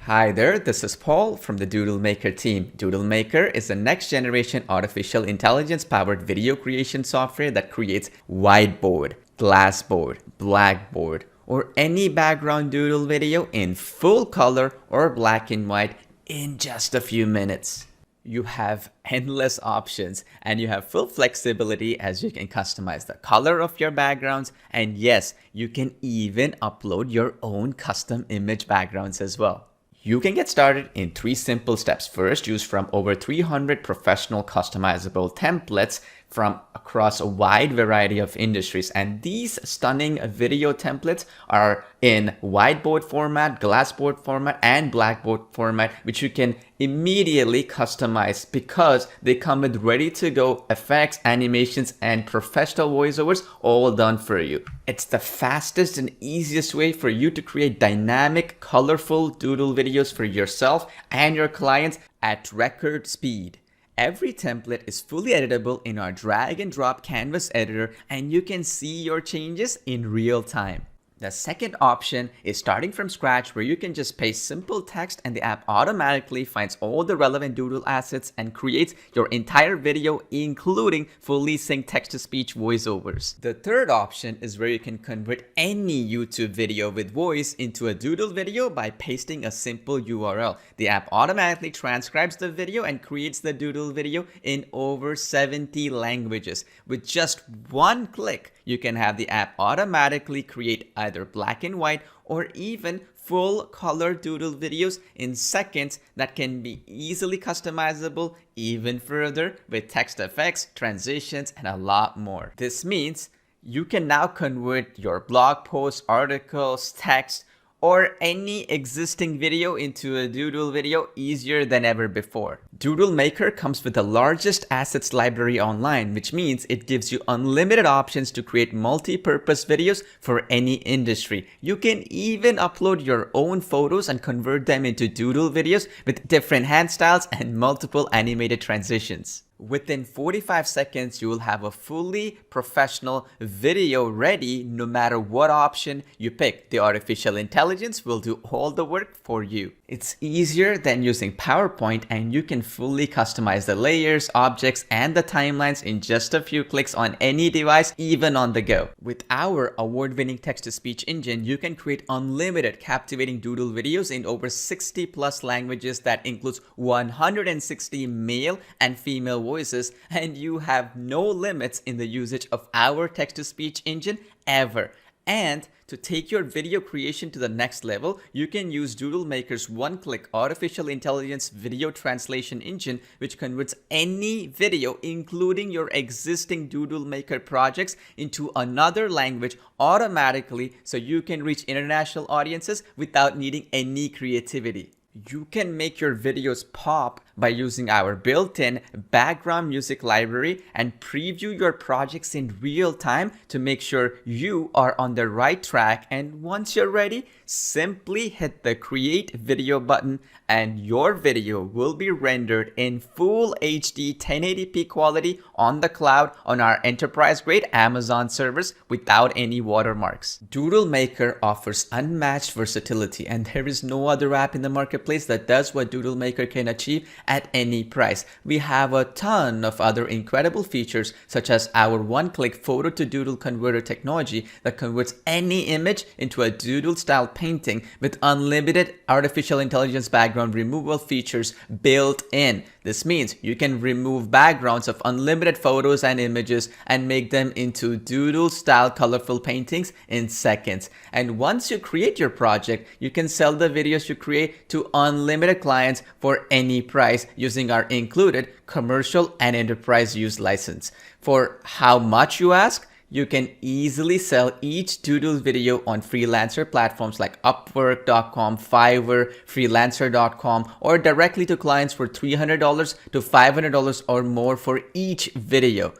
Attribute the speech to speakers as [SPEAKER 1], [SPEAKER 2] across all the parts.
[SPEAKER 1] Hi there, this is Paul from the DoodleMaker team. DoodleMaker is the next generation artificial intelligence powered video creation software that creates Whiteboard, Glassboard, Blackboard, or any background doodle video in full color or black and white in just a few minutes. You have endless options and you have full flexibility as you can customize the color of your backgrounds, and yes, you can even upload your own custom image backgrounds as well. You can get started in 3 simple steps. First, choose from over 300 professional customizable templates from across a wide variety of industries. And these stunning video templates are in whiteboard format, glassboard format, and blackboard format, which you can immediately customize because they come with ready to go effects, animations, and professional voiceovers all done for you. It's the fastest and easiest way for you to create dynamic, colorful doodle videos for yourself and your clients at record speed. Every template is fully editable in our drag and drop canvas editor, and you can see your changes in real time. The second option is starting from scratch, where you can just paste simple text and the app automatically finds all the relevant doodle assets and creates your entire video, including fully synced text-to-speech voiceovers. The third option is where you can convert any YouTube video with voice into a doodle video by pasting a simple URL. The app automatically transcribes the video and creates the doodle video in over 70 languages. With just one click, you can have the app automatically create either black and white or even full color doodle videos in seconds that can be easily customizable even further with text effects, transitions, and a lot more. This means you can now convert your blog posts, articles, text, or any existing video into a doodle video easier than ever before. DoodleMaker comes with the largest assets library online, which means it gives you unlimited options to create multi-purpose videos for any industry. You can even upload your own photos and convert them into doodle videos with different hand styles and multiple animated transitions. Within 45 seconds, you will have a fully professional video ready no matter what option you pick. The artificial intelligence will do all the work for you. It's easier than using PowerPoint, and you can fully customize the layers, objects, and the timelines in just a few clicks on any device, even on the go. With our award-winning text-to-speech engine, you can create unlimited captivating doodle videos in over 60 plus languages that includes 160 male and female voices, and you have no limits in the usage of our text-to-speech engine ever. And to take your video creation to the next level, you can use DoodleMaker's one-click artificial intelligence video translation engine, which converts any video, including your existing DoodleMaker projects, into another language automatically so you can reach international audiences without needing any creativity. You can make your videos pop by using our built-in background music library and preview your projects in real time to make sure you are on the right track. And once you're ready, simply hit the create video button and your video will be rendered in full HD 1080p quality on the cloud on our enterprise-grade Amazon servers without any watermarks. DoodleMaker offers unmatched versatility, and there is no other app in the marketplace that does what DoodleMaker can achieve at any price. We have a ton of other incredible features, such as our one-click photo to doodle converter technology that converts any image into a doodle style painting with unlimited artificial intelligence background removal features built in. This means you can remove backgrounds of unlimited photos and images and make them into doodle style colorful paintings in seconds. And once you create your project, you can sell the videos you create to unlimited clients for any price using our included commercial and enterprise use license. For how much you ask, you can easily sell each doodle video on freelancer platforms like Upwork.com, Fiverr, Freelancer.com, or directly to clients for $300 to $500 or more for each video.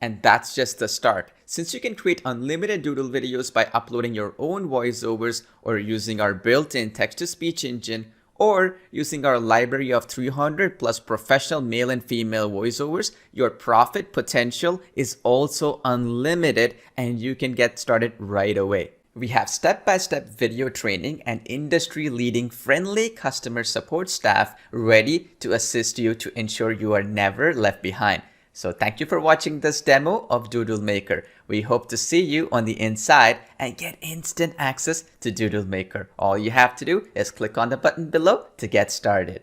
[SPEAKER 1] And that's just the start. Since you can create unlimited doodle videos by uploading your own voiceovers or using our built-in text-to-speech engine, or using our library of 300 plus professional male and female voiceovers, your profit potential is also unlimited and you can get started right away. We have step-by-step video training and industry-leading friendly customer support staff ready to assist you to ensure you are never left behind. So thank you for watching this demo of DoodleMaker. We hope to see you on the inside and get instant access to DoodleMaker. All you have to do is click on the button below to get started.